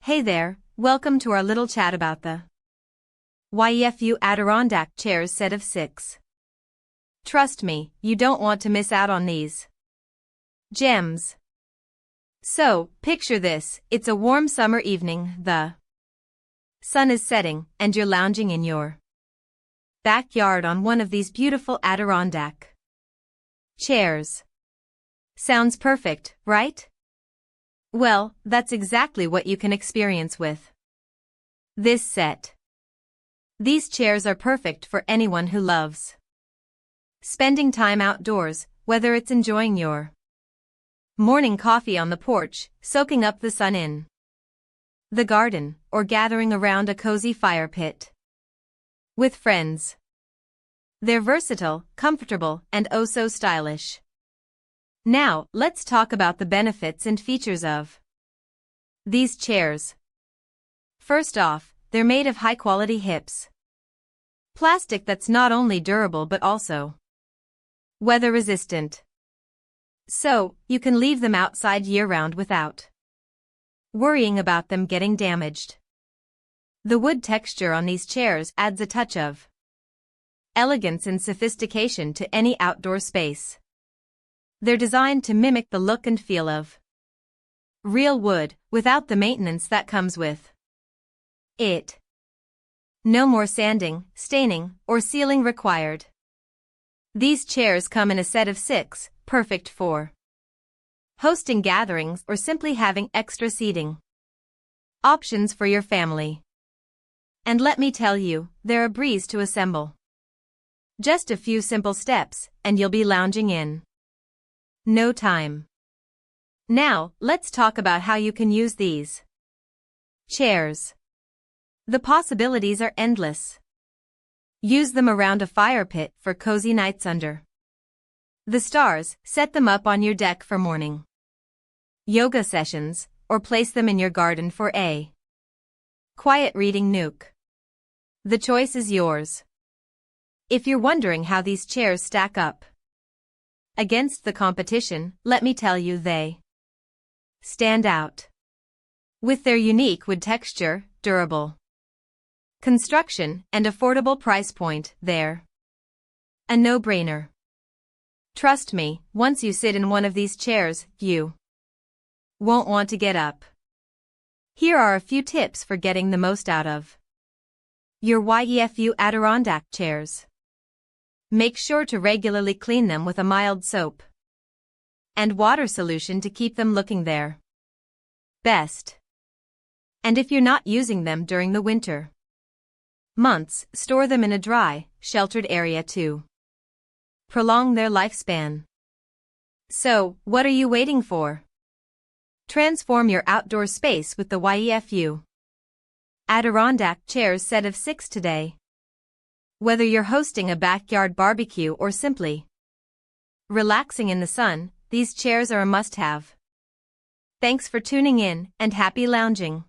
Hey there, welcome to our little chat about the YEFU Adirondack chairs set of 6. Trust me, you don't want to miss out on these gems. So, picture this, it's a warm summer evening, the sun is setting, and you're lounging in your backyard on one of these beautiful Adirondack chairs. Sounds perfect, right? Well, that's exactly what you can experience with this set. These chairs are perfect for anyone who loves spending time outdoors, whether it's enjoying your morning coffee on the porch, soaking up the sun in the garden, or gathering around a cozy fire pit with friends. They're versatile, comfortable, and oh so stylish. Now, let's talk about the benefits and features of these chairs. First off, they're made of high-quality HIPS plastic that's not only durable but also weather-resistant. So, you can leave them outside year-round without worrying about them getting damaged. The wood texture on these chairs adds a touch of elegance and sophistication to any outdoor space. They're designed to mimic the look and feel of real wood, without the maintenance that comes with it. No more sanding, staining, or sealing required. These chairs come in a set of 6, perfect for hosting gatherings or simply having extra seating options for your family. And let me tell you, they're a breeze to assemble. Just a few simple steps, and you'll be lounging in no time. Now, let's talk about how you can use these chairs. The possibilities are endless. Use them around a fire pit for cozy nights under the stars, set them up on your deck for morning yoga sessions, or place them in your garden for a quiet reading nook. The choice is yours. If you're wondering how these chairs stack up against the competition, let me tell you they stand out. With their unique wood texture, durable construction, and affordable price point, they're a no-brainer. Trust me, once you sit in one of these chairs, you won't want to get up. Here are a few tips for getting the most out of your YEFU Adirondack chairs. Make sure to regularly clean them with a mild soap and water solution to keep them looking their best. And if you're not using them during the winter months, store them in a dry, sheltered area to prolong their lifespan. So, what are you waiting for? Transform your outdoor space with the YEFU Adirondack chairs set of 6 today. Whether you're hosting a backyard barbecue or simply relaxing in the sun, these chairs are a must-have. Thanks for tuning in, and happy lounging.